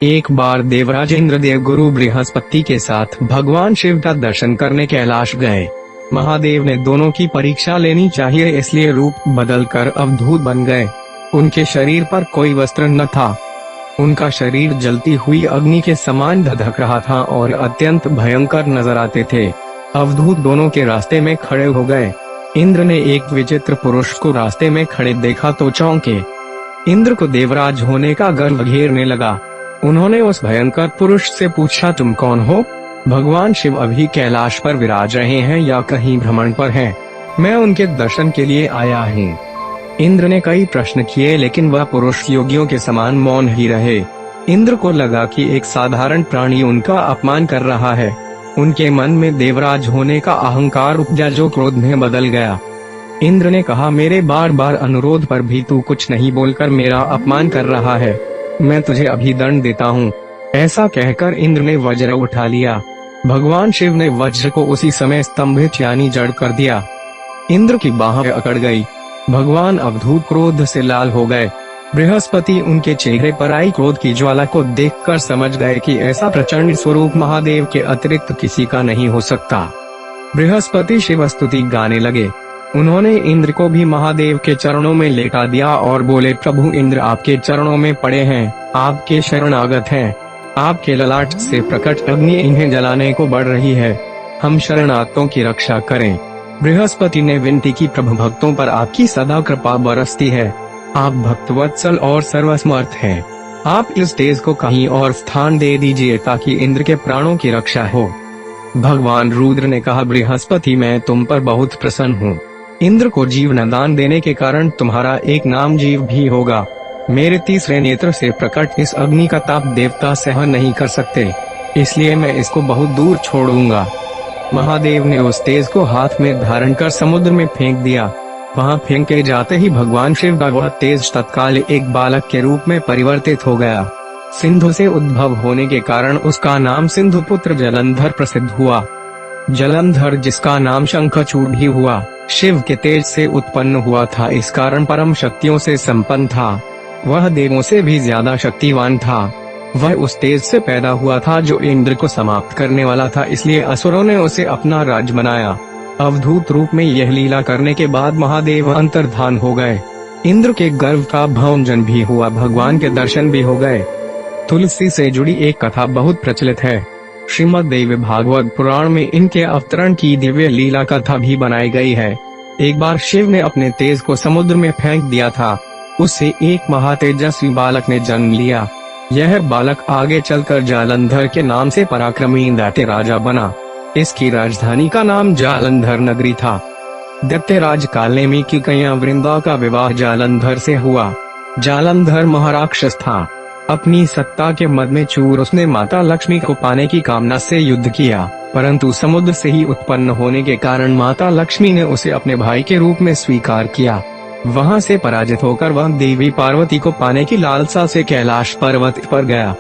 एक बार देवराज इंद्रदेव गुरु बृहस्पति के साथ भगवान शिव का दर्शन करने कैलाश गए। महादेव ने दोनों की परीक्षा लेनी चाहिए, इसलिए रूप बदलकर अवधूत बन गए। उनके शरीर पर कोई वस्त्र न था। उनका शरीर जलती हुई अग्नि के समान धधक रहा था और अत्यंत भयंकर नजर आते थे। अवधूत दोनों के रास्ते में खड़े हो गए। इंद्र ने एक विचित्र पुरुष को रास्ते में खड़े देखा तो चौंके। इंद्र को देवराज होने का गर्व घेरने लगा। उन्होंने उस भयंकर पुरुष से पूछा, तुम कौन हो? भगवान शिव अभी कैलाश पर विराज रहे हैं या कहीं भ्रमण पर हैं? मैं उनके दर्शन के लिए आया हूँ। इंद्र ने कई प्रश्न किए, लेकिन वह पुरुष योगियों के समान मौन ही रहे। इंद्र को लगा कि एक साधारण प्राणी उनका अपमान कर रहा है। उनके मन में देवराज होने का अहंकार उपजा, जो क्रोध में बदल गया। इंद्र ने कहा, मेरे बार बार अनुरोध पर भी तू कुछ नहीं बोलकर मेरा अपमान कर रहा है। मैं तुझे अभी दंड देता हूँ। ऐसा कहकर इंद्र ने वज्र उठा लिया। भगवान शिव ने वज्र को उसी समय स्तंभित यानी जड़ कर दिया। इंद्र की बाहें अकड़ गई। भगवान अवधूत क्रोध से लाल हो गए। बृहस्पति उनके चेहरे पर आई क्रोध की ज्वाला को देखकर समझ गए कि ऐसा प्रचंड स्वरूप महादेव के अतिरिक्त किसी का नहीं हो सकता। बृहस्पति शिव स्तुति गाने लगे। उन्होंने इंद्र को भी महादेव के चरणों में लेटा दिया और बोले, प्रभु इंद्र आपके चरणों में पड़े हैं, आपके शरणागत हैं। आपके ललाट से प्रकट अग्नि इन्हें जलाने को बढ़ रही है। हम शरणागतों की रक्षा करें। बृहस्पति ने विनती की, प्रभु भक्तों पर आपकी सदा कृपा बरसती है। आप भक्तवत्सल और सर्वसमर्थ हैं। आप इस तेज को कहीं और स्थान दे दीजिए ताकि इंद्र के प्राणों की रक्षा हो। भगवान रुद्र ने कहा, बृहस्पति मैं तुम पर बहुत प्रसन्न हूँ। इंद्र को जीवन दान देने के कारण तुम्हारा एक नाम जीव भी होगा। मेरे तीसरे नेत्र से प्रकट इस अग्नि का ताप देवता सहन नहीं कर सकते, इसलिए मैं इसको बहुत दूर छोड़ूंगा। महादेव ने उस तेज को हाथ में धारण कर समुद्र में फेंक दिया। वहां फेंके जाते ही भगवान शिव का वह तेज तत्काल एक बालक के रूप में परिवर्तित हो गया। सिंधु से उद्भव होने के कारण उसका नाम सिंधु पुत्र जलंधर प्रसिद्ध हुआ। जलंधर जिसका नाम शंखचूड़ भी हुआ, शिव के तेज से उत्पन्न हुआ था, इस कारण परम शक्तियों से संपन्न था। वह देवों से भी ज्यादा शक्तिवान था। वह उस तेज से पैदा हुआ था जो इंद्र को समाप्त करने वाला था, इसलिए असुरों ने उसे अपना राज बनाया। अवधूत रूप में यह लीला करने के बाद महादेव अंतर्धान हो गए। इंद्र के गर्व का भंजन भी हुआ, भगवान के दर्शन भी हो गए। तुलसी से जुड़ी एक कथा बहुत प्रचलित है। श्रीमद् देवी भागवत पुराण में इनके अवतरण की दिव्य लीला कथा भी बनाई गई है। एक बार शिव ने अपने तेज को समुद्र में फेंक दिया था। उससे एक महातेजस्वी बालक ने जन्म लिया। यह बालक आगे चलकर जालंधर के नाम से पराक्रमी दैत्य राजा बना। इसकी राजधानी का नाम जालंधर नगरी था। दैत्यराज कालनेमी की कन्या वृंदा का विवाह जालंधर से हुआ। जालंधर महाराक्षस था। अपनी सत्ता के मद में चूर उसने माता लक्ष्मी को पाने की कामना से युद्ध किया, परंतु समुद्र से ही उत्पन्न होने के कारण माता लक्ष्मी ने उसे अपने भाई के रूप में स्वीकार किया। वहां से पराजित होकर वह देवी पार्वती को पाने की लालसा से कैलाश पर्वत पर गया।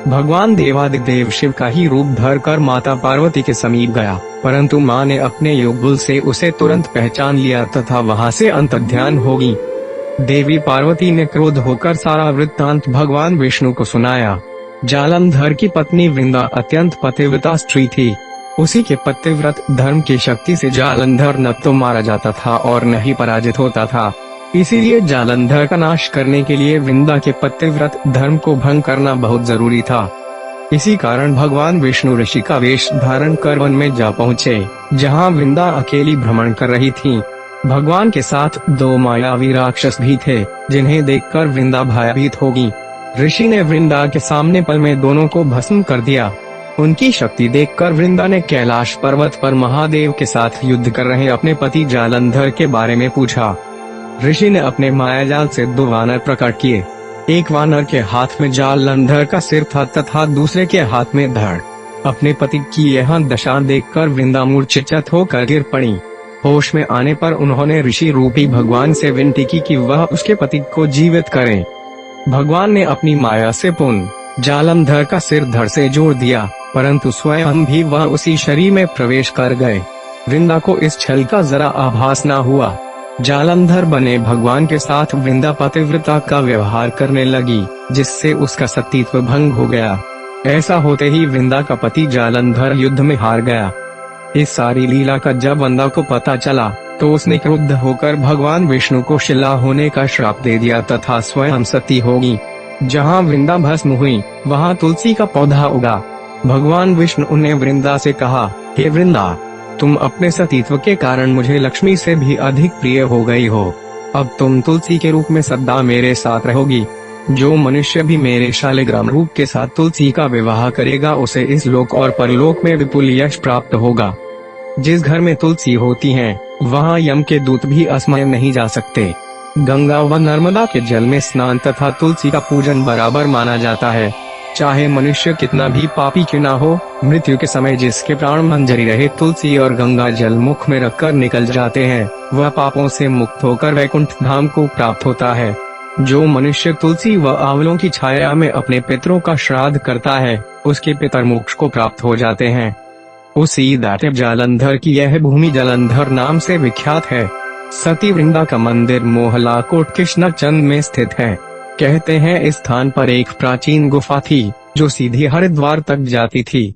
भगवान देवादिदेव शिव का ही रूप धरकर माता पार्वती के समीप गया, परंतु मां ने अपने योगबल से उसे तुरंत पहचान लिया तथा वहां से अंतर्ध्यान हो गई। देवी पार्वती ने क्रोध होकर सारा वृत्तांत भगवान विष्णु को सुनाया। जालंधर की पत्नी वृंदा अत्यंत पतिव्रता स्त्री थी। उसी के पतिव्रत धर्म की शक्ति से जालंधर न तो मारा जाता था और न ही पराजित होता था। इसीलिए जालंधर का नाश करने के लिए वृंदा के पतिव्रत धर्म को भंग करना बहुत जरूरी था। इसी कारण भगवान विष्णु ऋषि का वेश धारण कर वन में जा पहुँचे, जहाँ वृंदा अकेली भ्रमण कर रही थी। भगवान के साथ दो मायावी राक्षस भी थे, जिन्हें देखकर वृंदा भयभीत होगी। ऋषि ने वृंदा के सामने पल में दोनों को भस्म कर दिया। उनकी शक्ति देखकर वृंदा ने कैलाश पर्वत पर महादेव के साथ युद्ध कर रहे अपने पति जालंधर के बारे में पूछा। ऋषि ने अपने मायाजाल से दो वानर प्रकट किए। एक वानर के हाथ में जालंधर का सिर था तथा दूसरे के हाथ में धड़। अपने पति की यह दशा देखकर वृंदा मूर्छित होकर गिर पड़ी। होश में आने पर उन्होंने ऋषि रूपी भगवान से विनती की कि वह उसके पति को जीवित करें। भगवान ने अपनी माया से पुनः जालंधर का सिर धड़ से जोड़ दिया, परंतु स्वयं भी वह उसी शरीर में प्रवेश कर गए। वृंदा को इस छल का जरा आभास न हुआ। जालंधर बने भगवान के साथ वृंदा पतिव्रता का व्यवहार करने लगी, जिससे उसका सतीत्व भंग हो गया। ऐसा होते ही वृंदा का पति जालंधर युद्ध में हार गया। इस सारी लीला का जब वृंदा को पता चला तो उसने क्रुद्ध होकर भगवान विष्णु को शिला होने का श्राप दे दिया तथा स्वयं सती होगी। जहाँ वृंदा भस्म हुई वहाँ तुलसी का पौधा उगा। भगवान विष्णु ने वृंदा से कहा, हे वृंदा, तुम अपने सतीत्व के कारण मुझे लक्ष्मी से भी अधिक प्रिय हो गई हो। अब तुम तुलसी के रूप में सदा मेरे साथ रहोगी। जो मनुष्य भी मेरे शालिग्राम रूप के साथ तुलसी का विवाह करेगा उसे इस लोक और परलोक में विपुल यश प्राप्त होगा। जिस घर में तुलसी होती है वहाँ यम के दूत भी असमय नहीं जा सकते। गंगा व नर्मदा के जल में स्नान तथा तुलसी का पूजन बराबर माना जाता है। चाहे मनुष्य कितना भी पापी क्यों ना हो, मृत्यु के समय जिसके प्राण मंजरी रहे तुलसी और गंगा जल मुख में रखकर निकल जाते हैं, वह पापों से मुक्त होकर वैकुंठ धाम को प्राप्त होता है। जो मनुष्य तुलसी व आंवलों की छाया में अपने पितरों का श्राद्ध करता है, उसके पितर मोक्ष को प्राप्त हो जाते हैं। उसी दाटे जालंधर की यह भूमि जालंधर नाम से विख्यात है। सती वृंदा का मंदिर मोहला कोट कृष्णचंद में स्थित है। कहते हैं इस स्थान पर एक प्राचीन गुफा थी जो सीधी हरिद्वार तक जाती थी।